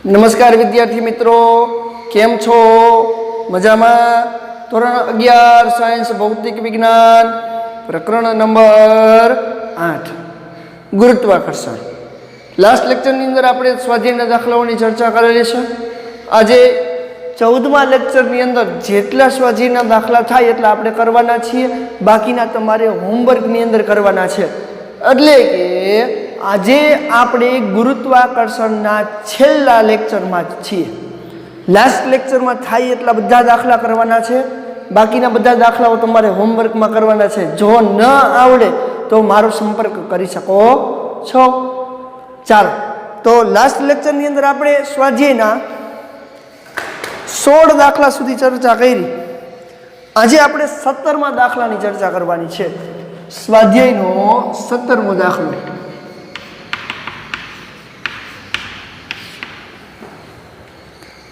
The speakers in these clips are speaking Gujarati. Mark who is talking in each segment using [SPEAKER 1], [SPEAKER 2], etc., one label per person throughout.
[SPEAKER 1] नमस्कार विद्यार्थी मित्रों, केम छो? मजामां? धोरण 11 सायन्स भौतिक विज्ञान प्रकरण नंबर 8 गुरुत्वाकर्षण। लास्ट लेक्चर अंदर आपणे स्वाध्यायना दाखलाओनी चर्चा करेली छे। आज 14मा लेक्चर अंदर जेटला स्वाध्यायना दाखला थाय એટલા આપણે કરવાના છીએ, બાકીના તમારે હોમવર્કની અંદર કરવાના છે। એટલે કે આજે આપણે ગુરુત્વાકર્ષણના છેલ્લા લેક્ચરમાં છીએ। લાસ્ટ લેક્ચરમાં થાય એટલા બધા દાખલા કરવાના છે, બાકીના બધા દાખલાઓ તમારે હોમવર્કમાં કરવાના છે। જો ન આવડે તો મારો સંપર્ક કરી શકો છો। ચાલો, તો લાસ્ટ લેક્ચરની અંદર આપણે સ્વાધ્યાયના 16 દાખલા સુધી ચર્ચા કરી। આજે આપણે 17મા દાખલાની ચર્ચા કરવાની છે। સ્વાધ્યાયનો 17મો દાખલો।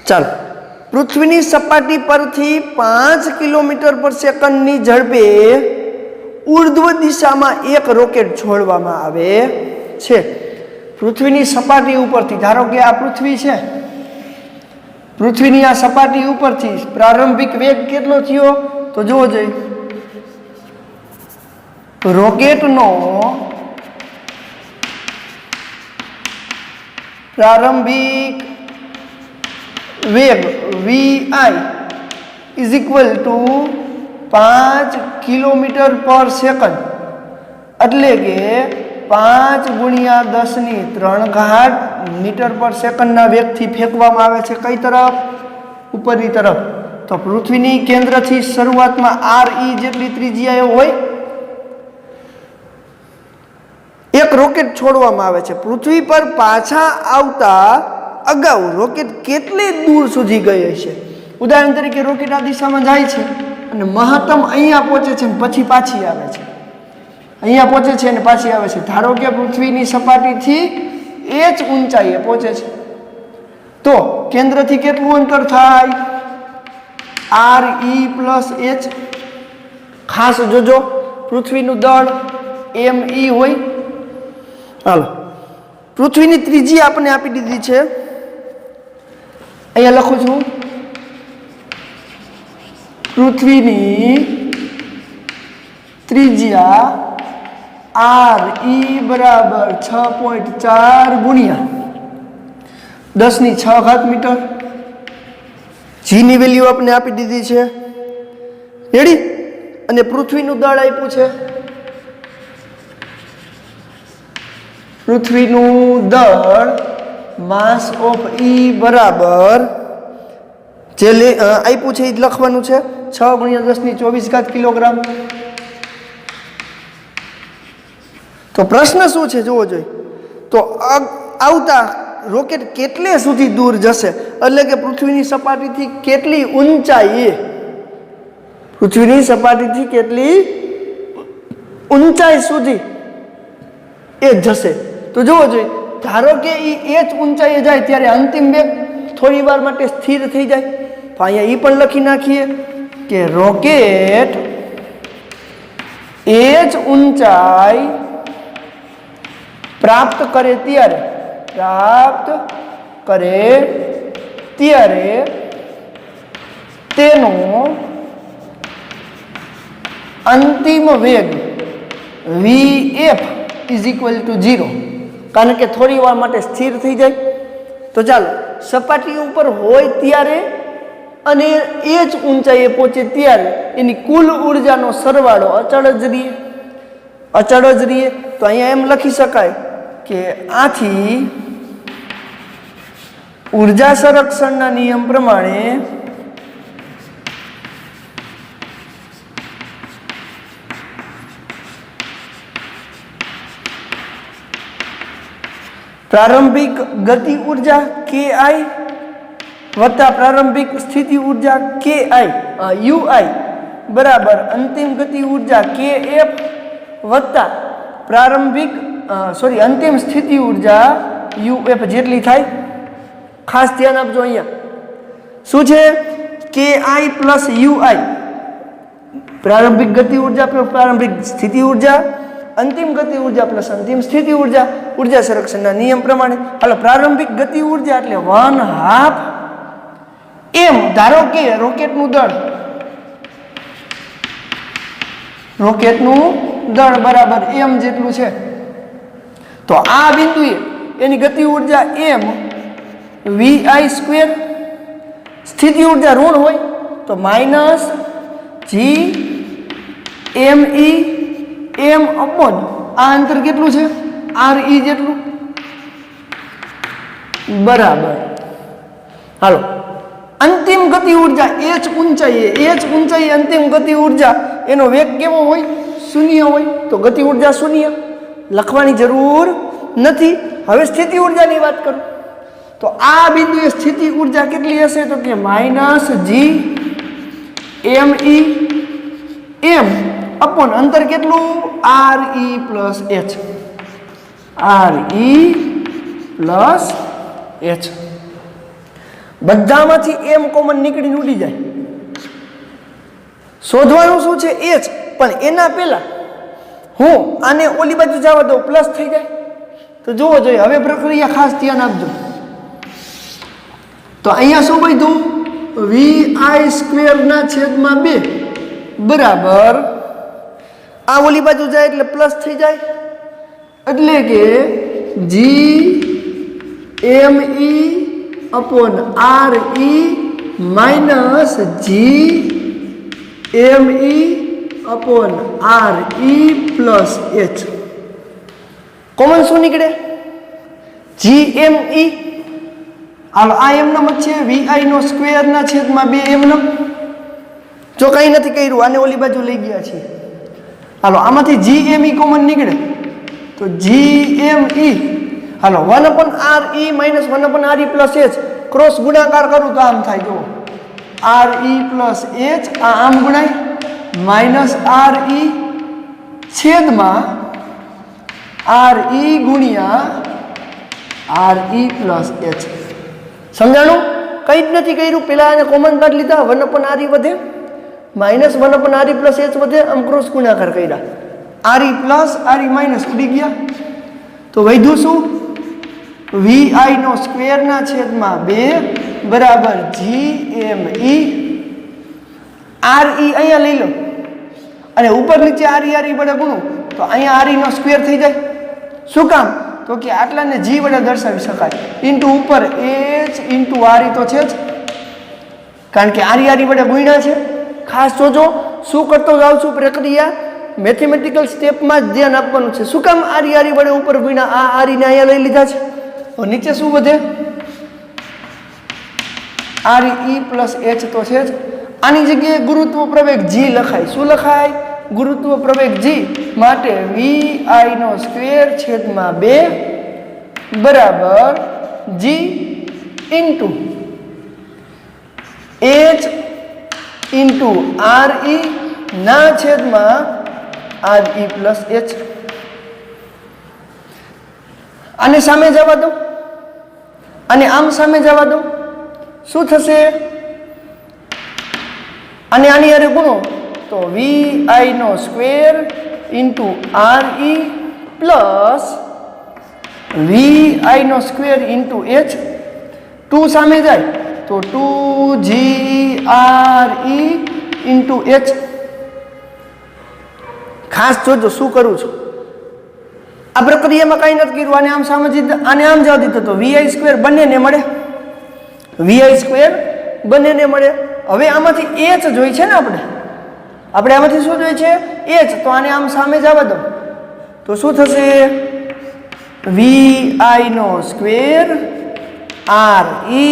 [SPEAKER 1] ચાલો, પૃથ્વીની સપાટી પરથી 5 કિલોમીટર પર સેકન્ડની ઝડપે ઉર્ધ્વ દિશામાં એક રોકેટ છોડવામાં આવે છે। પૃથ્વીની સપાટી ઉપરથી, ધારો કે આ પૃથ્વી છે, પૃથ્વીની આ સપાટી ઉપરથી પ્રારંભિક વેગ કેટલો થયો તો જોવો જોઈએ। રોકેટનો પ્રારંભિક વેગ vi is equal two 5 kilometre પર સેકન્ડ, એટલે કે 5 ગુણ્યા 10⁻³ મીટર પર સેકન્ડના વેગથી ફેંકવામાં આવે છે। કઈ તરફ? ઉપરની તરફ। તો પૃથ્વીની કેન્દ્રથી શરૂઆતમાં re જેટલી ત્રિજ્યા હોય એક રોકેટ છોડવામાં આવે છે। પૃથ્વી પર પાછા આવતા અગાઉ રોકેટ કેટલી દૂર સુધી ગઈ હશે? ઉદાહરણ તરીકે રોકેટ આ દિશામાં જાય છે અને મહત્તમ અહીંયા પહોંચે છે અને પછી પાછી આવે છે, અહીંયા પહોંચે છે અને પાછી આવે છે। ધારો કે પૃથ્વીની સપાટીથી h ઊંચાઈએ પહોંચે છે, તો કેન્દ્રથી કેટલું અંતર થાય? re plus h। ખાસ જોજો, પૃથ્વીનું દળ me હોય। હાલો, પૃથ્વીની ત્રિજ્યા આપણે આપી દીધી છે, અહીંયા લખું છું। પૃથ્વીની ત્રિજ્યા re બરાબર 6.4 ગુણ્યા 10⁶ મીટર। જીની વેલ્યુ આપણે આપી દીધી છે, રેડી? અને પૃથ્વીનું દળ આપ્યું છે, પૃથ્વીનું દળ માસ ઓફ E બરાબર જે આપ્યું છે એ જ લખવાનું છે, 6 ગુણ્યા 10⁻24 કિલોગ્રામ। તો પ્રશ્ન શું છે જોવો જોઈએ। તો આવતા રોકેટ કેટલે સુધી દૂર જશે, એટલે કે પૃથ્વીની સપાટીથી કેટલી ઊંચાઈએ, પૃથ્વીની સપાટીથી કેટલી ઊંચાઈ સુધી એ જશે। તો જોવો જોઈએ, ધારો કે એ h ઊંચાઈએ જાય ત્યારે અંતિમ વેગ થોડી વાર માટે સ્થિર થઈ જાય, તો અહીંયા એ પણ લખી નાખીએ કે રોકેટ h ઊંચાઈ પ્રાપ્ત કરે ત્યારે તેનો અંતિમ વેગ vf ઇઝ ઇક્વલ ટુ 0, કારણ કે થોડી વાર માટે સ્થિર થઈ જાય। તો ચાલો, સપાટી ઉપર હોય ત્યારે અને એ જ ઊંચાઈએ પહોંચે ત્યારે એની કુલ ઉર્જાનો સરવાળો અચળ જ રહે। તો અહીંયા એમ લખી શકાય કે આથી ઉર્જા સંરક્ષણના નિયમ પ્રમાણે પ્રારંભિક ગતિ ઉર્જા ki વત્તા પ્રારંભિક સ્થિતિ ઉર્જા ki ui બરાબર અંતિમ ગતિ ઉર્જા kf વત્તા અંતિમ સ્થિતિ ઉર્જા uf જેટલી થાય। ખાસ ધ્યાન આપજો, અહીંયા શું છે? ki પ્લસ ui, પ્રારંભિક ગતિ ઉર્જા પ્લસ પ્રારંભિક સ્થિતિ ઉર્જા અંતિમ ગતિ ઉર્જા પ્લસ અંતિમ સ્થિતિ ઉર્જા, ઉર્જા સંરક્ષણના નિયમ પ્રમાણે. હાલો, પ્રારંભિક ગતિ ઉર્જા એટલે 1/2 m. ધારો કે રોકેટનું દળ બરાબર m જેટલું છે, તો આ બિંદુએ એની ગતિ ઉર્જા m vi², સ્થિતિ ઉર્જા ઋણ હોય તો -g me m અપોન આ અંતર કેટલું છે re જેટલું બરાબર. હાલો, અંતિમ ગતિ ઉર્જા h ઊંચાઈએ અંતિમ ગતિ ઉર્જા એનો વેગ કેવો હોય? શૂન્ય હોય. તો ગતિ ઉર્જા શૂન્ય લખવાની જરૂર નથી. હવે સ્થિતિ ઉર્જાની વાત કરું તો આ બિંદુએ સ્થિતિ ઉર્જા કેટલી હશે? તો કે -g me m અપોન અંતર કેટલું? re plus h. બધામાંથી m કોમન નીકળીને ઉડી જાય. શોધવાનું શું છે? h. પણ એના પહેલા હું આને ઓલી બાજુ જવા દઉં, પ્લસ થઈ જાય. તો જોવો જોઈએ, હવે પ્રક્રિયા ખાસ ધ્યાન આપજો. તો અહીંયા શું વધ્યું? vi²/2 બરાબર આ ઓલી બાજુ જાય એટલે પ્લસ થઈ જાય, એટલે કે g me upon re -g me upon re plus h. Common શું નીકળે? gme. હાલો, આ એમનો મત છે vi²/2 એમનો. જો કંઈ નથી કર્યું, આને ઓલી બાજુ લઈ ગયા છીએ. હાલો, આમાંથી gme કોમન નીકળે તો gme. હાલો, 1/re -1/re plus h cross ગુણાકાર કરું તો આમ થાય. જુઓ, re પ્લસ h આમ ગુણાય -re છેદમાં re ગુણ્યા re પ્લસ h. સમજાણું? કંઈ જ નથી કર્યું. પેલા એને કોમન કાઢી લીધા, 1/re વધે -1/re પ્લસ h વધે, આમ ક્રોસ ગુણાકાર કર્યા. re પ્લસ re માઇનસ ઉડી ગયા. તો વધ્યું શું? vi²/2 બરાબર gme. re અહીંયા લઈ લો અને ઉપર નીચે re વડે ગુણો તો અહીંયા re² થઈ જાય. શું કામ? તો કે આટલાને g વડે દર્શાવી શકાય. ઇન્ટુ ઉપર h ઇન્ટુ re તો છે જ, કારણ કે re વડે ગુણ્યા છે. ખાસ જોજો, શું કરતો જાઉં છું પ્રક્રિયા મેથેમેટિકલ સ્ટેપમાં જ ધ્યાન આપવાનું છે. શું કામ re વડે ઉપર ગુણ્યા? આ re ને અહીંયા લઈ લીધા છે. તો નીચે શું વધે? re પ્લસ h તો છે જ. આની જગ્યાએ ગુરુત્વ પ્રવેગ g લખાય. શું લખાય? ગુરુત્વ પ્રવેગ g માટે vi²/2 બરાબર g into h into re ના છેદમાં re પ્લસ h. આને સામે જવા દો, અને આમ સામે જવા દો. શું થશે? અને આની હારે ગુણો તો vi² into re plus vi² into h. 2 સામે જાય તો 2g re ઇન્ટુ h. ખાસ જોજો શું કરું છું. આ પ્રક્રિયામાં કંઈ નથી કર્યું. આને આમ સામે આને આમ જવા દીધો તો vi² બંનેને મળે. બંનેને મળે. હવે આમાંથી h જોઈ છે ને આપણે આમાંથી શું જોઈએ છે? h. તો આને આમ સામે જવા દો તો શું થશે? vi² re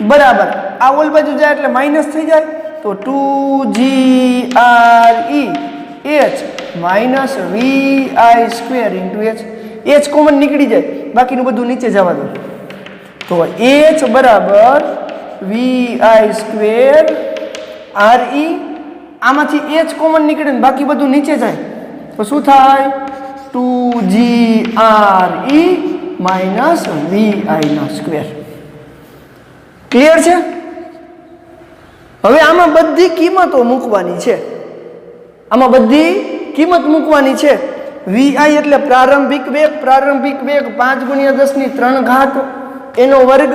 [SPEAKER 1] બરાબર આ ઓલ બાજુ જાય એટલે માઇનસ થઈ જાય તો 2g re h minus vi² into h. h common નીકળી જાય, બાકીનું બધું નીચે જવા દો. તો h બરાબર vi² re. આમાંથી h કોમન નીકળે ને બાકી બધું નીચે જાય તો શું થાય? 2g re minus vi². Clear છે? હવે આમાં બધી કિંમતો મૂકવાની છે. વીઆઈ એટલે પ્રારંભિક વેગ 5 ગુણ્યા 10 ની 3 ઘાત એનો વર્ગ.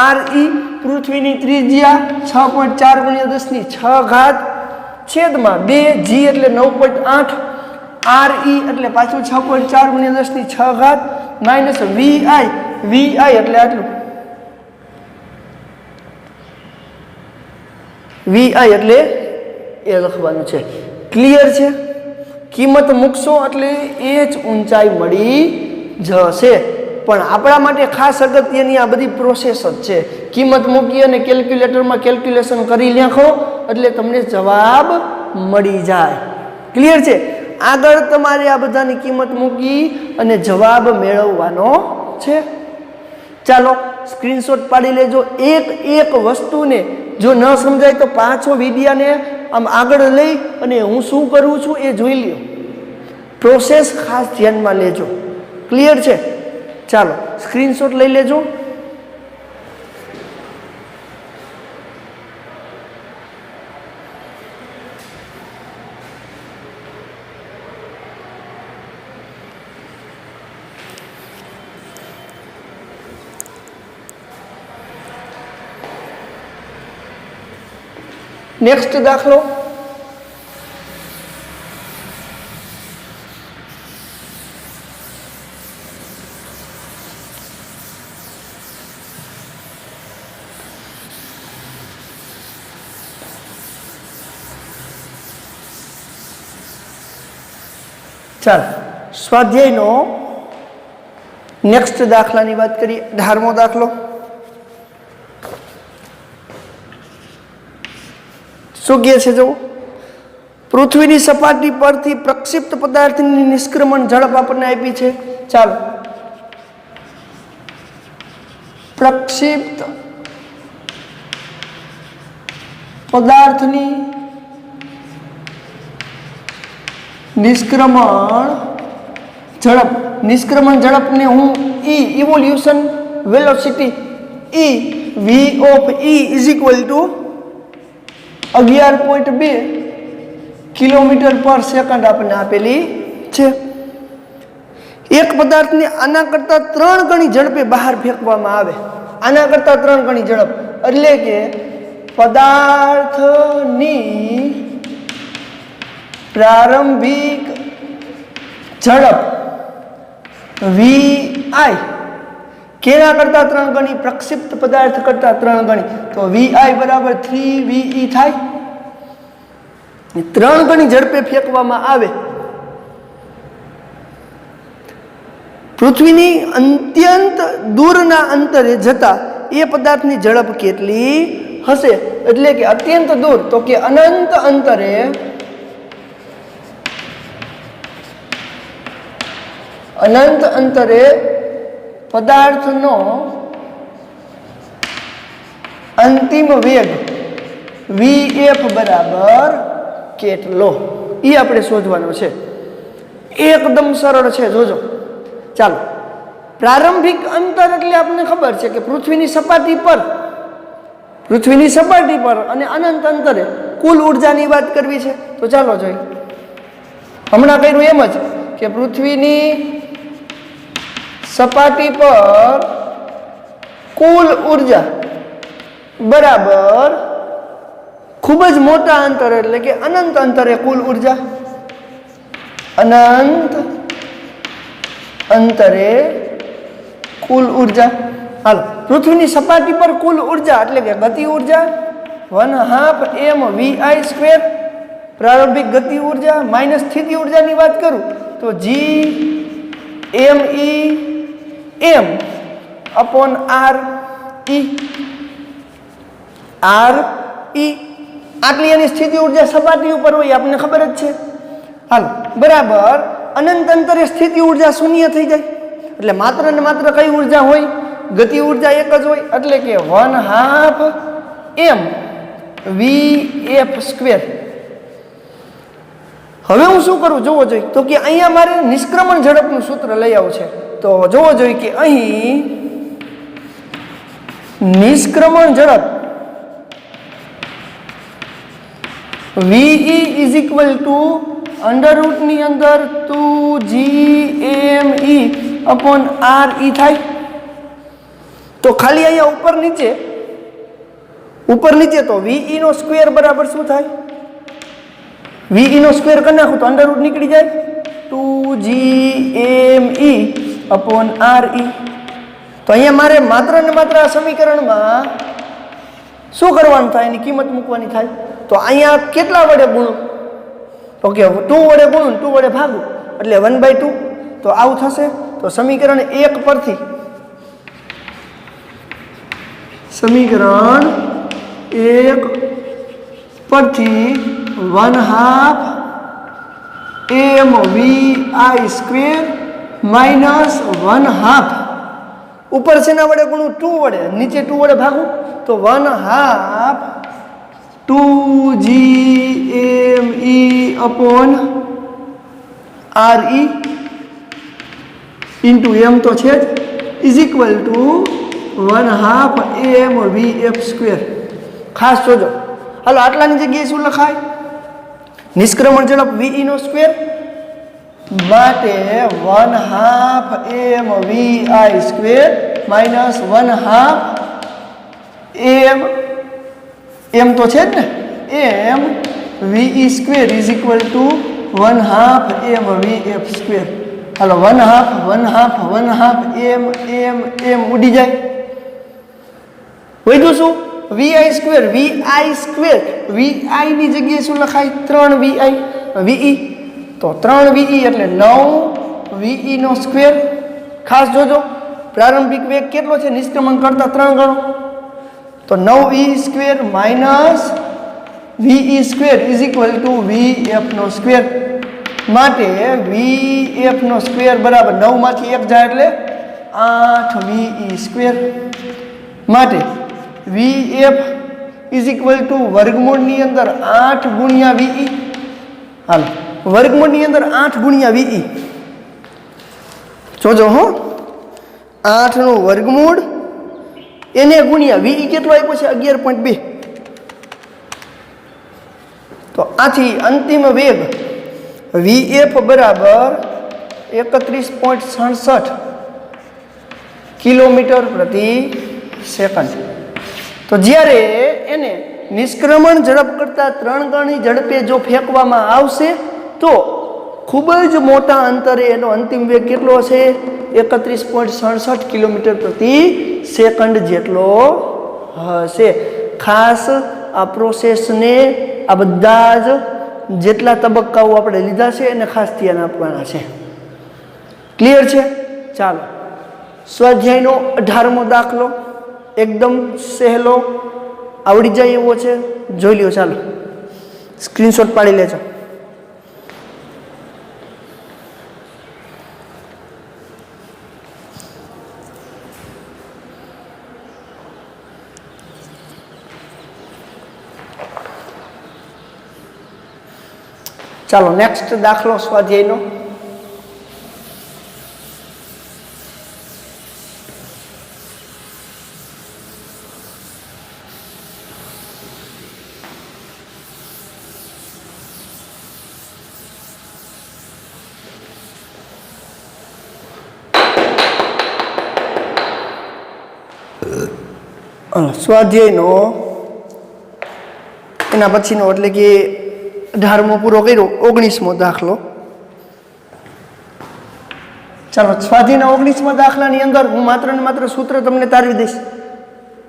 [SPEAKER 1] આરઈ પૃથ્વીની ત્રિજ્યા 6.4 ગુણ્યા 10 ની 6 ઘાત છેદમાં 2 જી એટલે 9.8 આરઈ એટલે પાછું 6.4 ગુણ્યા 10 ની 6 ઘાત માઇનસ વીઆઈ એટલે આટલું. વીઆઈ એટલે એ લખવાનું છે. ક્લિયર છે? કિંમત મૂકશો એટલે એ જ ઊંચાઈ મળી જશે. પણ આપણા માટે ખાસ અગત્યની આ બધી પ્રોસેસ જ છે. કિંમત મૂકી અને કેલ્ક્યુલેટરમાં કેલ્ક્યુલેશન કરી નાખો એટલે તમને જવાબ મળી જાય. ક્લિયર છે? આગળ તમારે આ બધાની કિંમત મૂકી અને જવાબ મેળવવાનો છે. ચાલો સ્ક્રીનશોટ પાડી લેજો. એક વસ્તુને જો ન સમજાય તો પાછો વિડિયાને આમ આગળ લઈ અને હું શું કરું છું એ જોઈ લ્યો. પ્રોસેસ ખાસ ધ્યાનમાં લેજો. ક્લિયર છે? ચાલો સ્ક્રીનશોટ લઈ લેજો. નેક્સ્ટ દાખલો. ચાલો સ્વાધ્યાયનો નેક્સ્ટ દાખલાની વાત કરીએ. 18મો દાખલો. શું કહે છે? જો પૃથ્વીની સપાટી પરથી પ્રક્ષિપ્ત પદાર્થની નિષ્ક્રમણ ઝડપ આપણને આપી છે. ચાલો પ્રક્ષિપ્ત પદાર્થની નિષ્ક્રમણ ઝડપને હું evolution velocity v of e is equal to 11.2 kilometre પર સેકન્ડ આપણને આપેલી છે. એક પદાર્થને આના કરતા 3 ગણી ઝડપે બહાર ફેંકવામાં આવે. આના કરતા 3 ગણી ઝડપ એટલે કે પદાર્થની પ્રારંભિક ઝડપ vi કેના કરતા 3 ગણી? પ્રક્ષિપ્ત પદાર્થ કરતા 3 ગણી. તો vi બરાબર 3ve થાય. 3 ગણી ઝડપે ફેંકવામાં આવે. પૃથ્વીની અત્યંત દૂરના અંતરે જતા એ પદાર્થની ઝડપ કેટલી હશે? એટલે કે અત્યંત દૂર તો કે અનંત અંતરે પદાર્થનો અંતિમ વેગ vf બરાબર કેટલો એ આપણે શોધવાનો છે. એકદમ સરળ છે, જોજો. ચાલો પ્રારંભિક અંતર એટલે આપણને ખબર છે કે પૃથ્વીની સપાટી પર અને અનંત અંતરે કુલ ઉર્જાની વાત કરવી છે. તો ચાલો જોઈએ. હમણાં કર્યું એમ જ કે પૃથ્વીની સપાટી પર કુલ ઉર્જા બરાબર ખૂબ જ મોટા અંતરે એટલે કે અનંત અંતરે કુલ ઉર્જા, અનંત અંતરે કુલ ઉર્જા. હાલો પૃથ્વીની સપાટી પર કુલ ઉર્જા એટલે કે ગતિ ઉર્જા 1/2 mvi². પ્રારંભિક ગતિ ઉર્જા માઇનસ સ્થિતિ ઉર્જાની વાત કરું તો g m upon r e આટલી એની સ્થિતિ ઉર્જા સપાટી ઉપર હોય આપણને ખબર જ છે. હાલો બરાબર અનંત અંતરે સ્થિતિ ઉર્જા શૂન્ય થઈ જાય એટલે માત્ર ને માત્ર કઈ ઉર્જા હોય? ગતિ ઉર્જા એક જ હોય એટલે કે 1/2 mvf². હવે હું શું કરું જોવો જોઈએ તો કે અહીંયા મારે નિષ્ક્રમણ ઝડપનું સૂત્ર લઈ આવું છે. તો જોવો જોઈએ કે અહીં નિષ્ક્રમણ ઝડપ VE is equal to under રૂટની અંદર 2GME upon RE થાય. તો ખાલી અહીંયા ઉપર નીચે તો VE નો સ્ક્વેર બરાબર શું થાય? VE નો સ્ક્વેર કરી નાખું તો અંડર રૂટ નીકળી જાય 2GME upon RE. તો અહીંયા મારે માત્ર ને માત્ર આ સમીકરણમાં શું કરવાનું થાય? એની કિંમત મૂકવાની થાય. તો અહીંયા કેટલા વડે ગુણું? તો કે 2 વડે ગુણું, 2 વડે ભાગું એટલે 1/2. તો આવું થશે. તો સમીકરણ 1 પરથી 1/2 mvi સ્ક્વેર માઇનસ 1/2 ઉપર શેના વડે ગુણું? 2 વડે. નીચે 2 વડે ભાગું તો 1/2 2GME upon RE ઇન્ટુ એમ તો છે જ is equal to 1/2 mvf square. ખાસ જોજો. હાલો આટલાની જગ્યાએ શું લખાય? નિષ્ક્રમણ ઝડપ VE નો સ્ક્વેર માટે 1/2 mvi સ્ક્વેર માઇનસ 1/2 એમ તો છે જ ને એમ VE square is equal to 1/2 mvf square. હાલો 1/2 એમ ઉડી જાય. વધ્યું શું? VI સ્ક્વેર VI ની જગ્યાએ શું લખાય? 3 VE. તો 3 VE એટલે 9 VE નો સ્ક્વેર. ખાસ જોજો પ્રારંભિક વેગ કેટલો છે? નિષ્ક્રમણ કરતા 3 ગણો. તો 9 VE square minus VE square is equal to VF નો સ્ક્વેર. માટે VF નો સ્ક્વેર બરાબર 9 માંથી 1 જાય એટલે 8 VE સ્ક્વેર. માટે VF ઇઝ ઇક્વલ ટુ વર્ગમૂળની અંદર 8 ગુણ્યા VE. હાલો વર્ગમૂળની અંદર 8 ગુણ્યા VE જોજો હો. 8 નું વર્ગમૂળ એને ગુણ્યા VE કેટલો આપ્યો છે? 11.2. તો આથી અંતિમ વેગ VF બરાબર 31.67 કિલોમીટર પ્રતિ સેકન્ડ. તો જ્યારે એને નિષ્ક્રમણ ઝડપ કરતાં 3 ગણી ઝડપે જો ફેંકવામાં આવશે તો ખૂબ જ મોટા અંતરે એનો અંતિમ વેગ કેટલો હશે? 31.67 કિલોમીટર પ્રતિ સેકન્ડ જેટલો હશે. ખાસ આ પ્રોસેસને આ બધા જ જેટલા તબક્કાઓ આપણે લીધા છે એને ખાસ ધ્યાન આપવાના છે. ક્લિયર છે? ચાલો સ્વાધ્યાયનો 18મો દાખલો એકદમ સહેલો આવડી જાય એવો છે. જોઈ લ્યો. ચાલો સ્ક્રીનશોટ પાડી લેજો. ચાલો નેક્સ્ટ દાખલો સ્વાધ્યાયનો. સ્વાધ્યાયનો એના પછીનો એટલે કે 18મો પૂરો કર્યો. 19મો દાખલો. ચાલો સ્વાધ્યાયના 19મા દાખલાની અંદર હું માત્ર ને માત્ર સૂત્ર તમને તારવી દઈશ.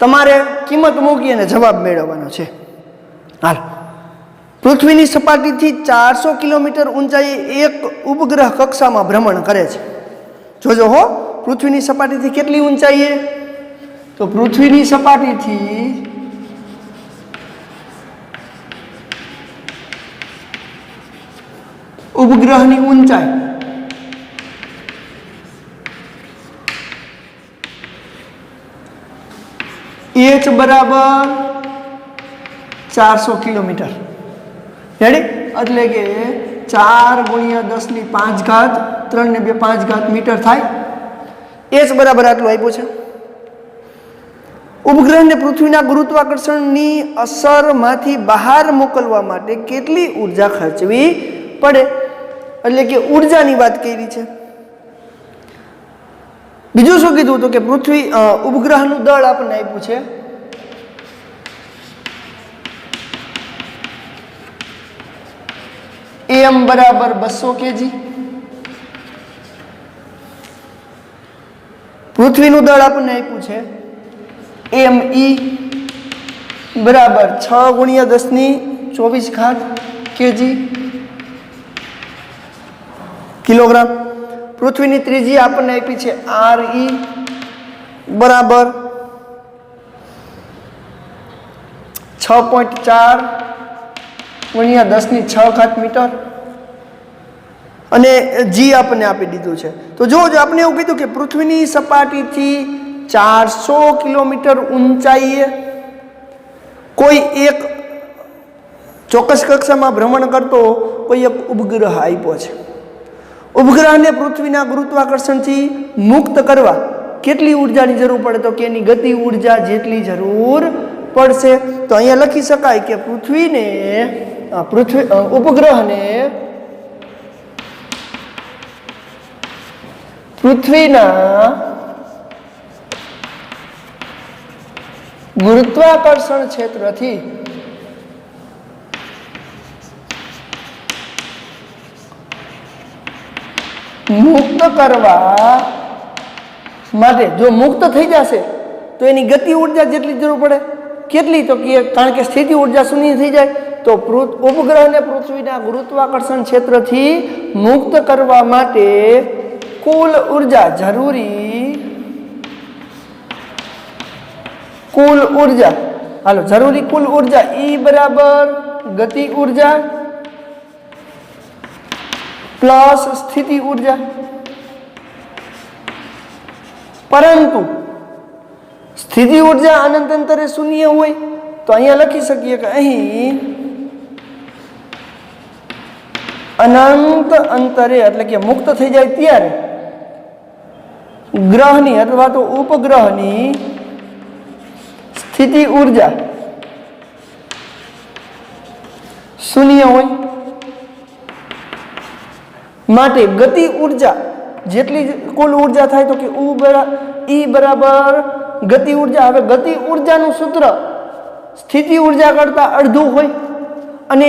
[SPEAKER 1] તમારે કિંમત મૂકી અને જવાબ મેળવવાનો છે. હાલ પૃથ્વીની સપાટીથી 400 કિલોમીટર ઊંચાઈએ એક ઉપગ્રહ કક્ષામાં ભ્રમણ કરે છે. જોજો હો. પૃથ્વીની સપાટીથી કેટલી ઊંચાઈએ? તો પૃથ્વીની સપાટીથી ઉપગ્રહની ઊંચાઈ h બરાબર 400 કિલોમીટર. રેડી? એટલે કે 4 ગુણ્યા 10 ની 5 ઘાત 3 ને 2 5 ઘાત મીટર થાય. h બરાબર આટલું આપ્યું છે. ઉપગ્રહને પૃથ્વીના ગુરુત્વાકર્ષણની અસરમાંથી બહાર મોકલવા માટે કેટલી ઉર્જા ખર્ચવી પડે? એટલે કે ઉર્જાની વાત કરી છે. બીજું શું કીધું તો કે પૃથ્વી ઉપગ્રહનું દળ આપણને આપ્યું છે m બરાબર 200 kg. પૃથ્વીનું દળ આપણને આપ્યું છે me બરાબર 6 ગુણ્યા 10⁻24 kg કિલોગ્રામ. પૃથ્વીની ત્રિજ્યા આપણને આપી છે re બરાબર 6.4 ગુણ્યા 10⁶ મીટર અને g આપણને આપી દીધું છે. તો જો આપણે એવું કીધું કે પૃથ્વીની સપાટીથી 400 કિલોમીટર ઊંચાઈએ કોઈ એક ચોક્કસ કક્ષામાં ભ્રમણ કરતો કોઈ એક ઉપગ્રહ આપ્યો છે. ઉપગ્રહને પૃથ્વીના ગુરુત્વાકર્ષણથી મુક્ત કરવા કેટલી ઉર્જાની જરૂર પડે તો કે એની ગતિ ઉર્જા જેટલી જરૂર પડશે. તો અહીંયા લખી શકાય કે ઉપગ્રહને પૃથ્વીના ગુરુત્વાકર્ષણ ક્ષેત્રથી મુક્ત કરવા માટે જો મુક્ત થઈ જશે તો એની ગતિ ઉર્જા જેટલી જરૂર પડે કેટલી તો કે કારણ કે સ્થિતિ ઉર્જા શૂન્ય થઈ જાય તો ઉપગ્રહને પૃથ્વીના ગુરુત્વાકર્ષણ ક્ષેત્રથી મુક્ત કરવા માટે કુલ ઉર્જા જરૂરી કુલ ઉર્જા E બરાબર ગતિ ઉર્જા પ્લસ સ્થિતિ ઉર્જા. પરંતુ સ્થિતિ ઉર્જા અનંત અંતરે શૂન્ય હોય તો અહીંયા લખી શકીએ કે અહીં અનંત અંતરે એટલે કે મુક્ત થઈ જાય ત્યારે ગ્રહની અથવા તો ઉપગ્રહની સ્થિતિ ઉર્જા શૂન્ય હોય માટે ગતિ ઉર્જા જેટલી કુલ ઉર્જા થાય તો કે E બરાબર ગતિ ઉર્જા. હવે ગતિ ઉર્જાનું સૂત્ર સ્થિતિ ઉર્જા કરતા અડધું હોય અને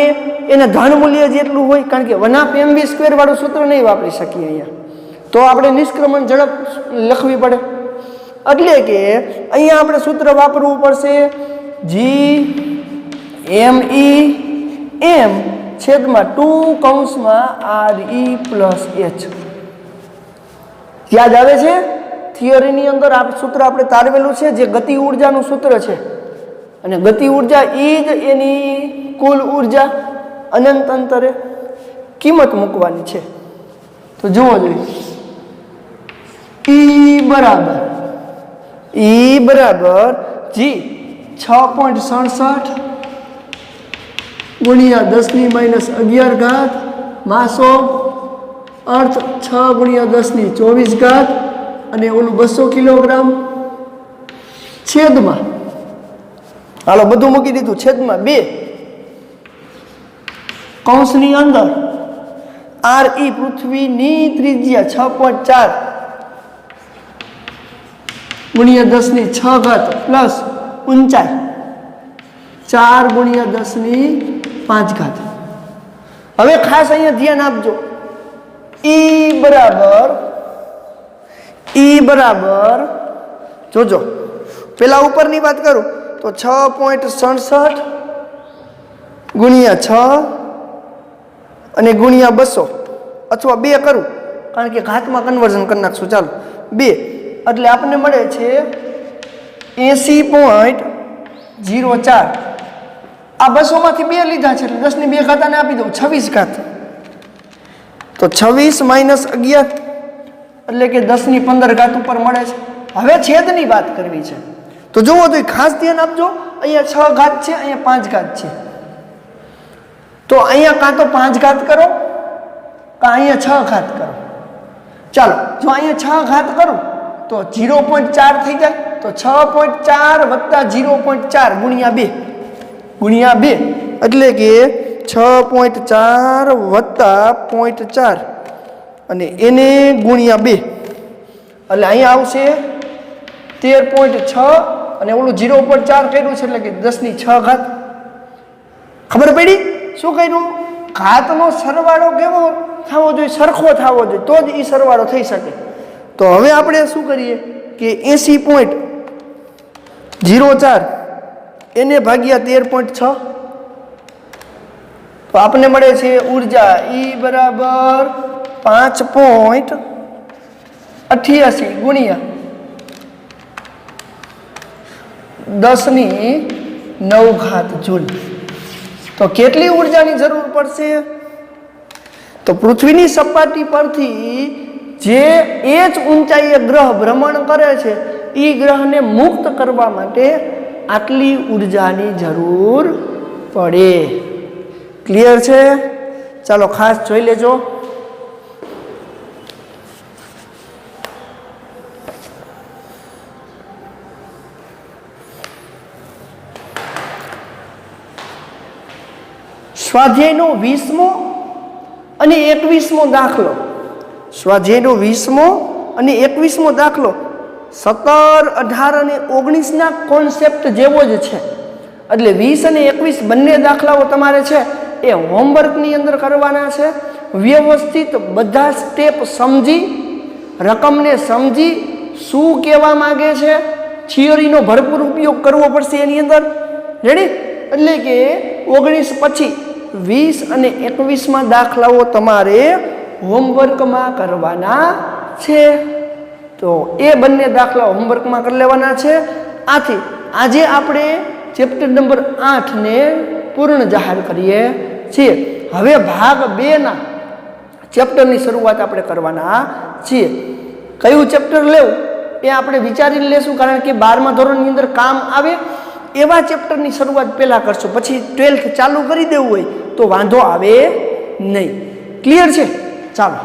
[SPEAKER 1] એના ધન મૂલ્ય જેટલું હોય કારણ કે 1/mv² વાળું સૂત્ર નહીં વાપરી શકીએ અહીંયા તો આપણે નિષ્ક્રમણ ઝડપ લખવી પડે એટલે કે અહીંયા આપણે સૂત્ર વાપરવું પડશે Gm(2)(re+h). યાદ આવે છે થિયરીની અંદર આ સૂત્ર આપણે તારવેલું છે જે ગતિ ઉર્જાનું સૂત્ર છે અને ગતિ ઉર્જા એ જ એની કુલ ઉર્જા અનંત અંતરે કિંમત મૂકવાની છે. તો જુઓ જોઈએ E બરાબર G 6.67 ગુણ્યા 10⁻11 માસો અર્થ 6 ગુણ્યા 10⁻24 અને ઓલું 200 કિલોગ્રામ છેદમાં હાલો બધું મૂકી દીધું છેદમાં 2 કૌંસની અંદર RE પૃથ્વીની ત્રિજ્યા 6.4 ગુણ્યા 10⁶ પ્લસ ઊંચાઈ 4 ગુણ્યા 10⁵. હવે ખાસ અહીંયા ધ્યાન આપજો E બરાબર જોજો પેલા ઉપરની વાત કરું તો 6.67 ગુણ્યા 6 અને ગુણ્યા 200 અથવા 2 કરું કારણ કે ઘાતમાં કન્વર્ઝન કરી નાખશું. ચાલો 2 એટલે આપણને મળે છે 80.04. આ 200 માંથી 2 લીધા છે એટલે 10⁻2 આને આપી દઉં 26 તો 26 - 11 એટલે કે 10⁻15 ઉપર મળે છે. હવે છેદની વાત કરવી છે તો જુઓ તો ખાસ ધ્યાન આપજો અહીંયા 6 છે અહીંયા 5 છે તો અહીંયા કાં તો 5 કરો કાં અહીંયા 6 કરો. ચાલો જો અહીંયા 6 કરું તો 0.4 થઈ જાય તો 6.4 + 0.4 ગુણ્યા 2 એટલે કે 6.4 વત્તા 0.4 અને એને ગુણ્યા 2 એટલે અહીંયા આવશે 13.6 અને ઓલું 0 ઉપર 4 કર્યું છે એટલે કે 10⁶ ખબર પડી શું કર્યું ઘાતનો સરવાળો કેવો થવો જોઈએ સરખો થવો જોઈએ તો જ એ સરવાળો થઈ શકે તો હવે આપણે શું કરીએ કે 80.04 એને ભાગ્યા 13.6 તો આપણને મળે છે ઉર્જા E બરાબર 5.88 ગુણ્યા 10⁹ જૂલ તો કેટલી ઉર્જાની જરૂર પડશે તો પૃથ્વીની સપાટી પરથી જે h ઊંચાઈએ ગ્રહ ભ્રમણ કરે છે એ ગ્રહને મુક્ત કરવા માટે આટલી ઉર્જાની જરૂર પડે ક્લિયર છે ચાલો ખાસ જોઈ લેજો સ્વાધ્યાયનો 20મો અને 21મો દાખલો સ્વાધ્યાયનો 20મો અને 21મો દાખલો 17, 18 અને 19ના કોન્સેપ્ટ જેવો જ છે એટલે 20 અને 21 બંને દાખલાઓ તમારે છે એ હોમવર્કની અંદર કરવાના છે વ્યવસ્થિત બધા સ્ટેપ સમજી રકમને સમજી શું કહેવા માંગે છે થિયરીનો ભરપૂર ઉપયોગ કરવો પડશે એની અંદર રેડી એટલે કે 19 પછી 20 અને 21માં દાખલાઓ તમારે હોમવર્કમાં કરવાના છે તો એ બંને દાખલા હોમવર્કમાં કરી લેવાના છે આથી આજે આપણે ચેપ્ટર નંબર 8 ને પૂર્ણ જાહેર કરીએ છીએ હવે ભાગ 2 ના ચેપ્ટરની શરૂઆત આપણે કરવાના છીએ કયું ચેપ્ટર લેવું એ આપણે વિચારીને લેશું કારણ કે 12મા ધોરણની અંદર કામ આવે એવા ચેપ્ટરની શરૂઆત પહેલાં કરશો પછી 12th ચાલુ કરી દેવું હોય તો વાંધો આવે નહીં ક્લિયર છે ચાલો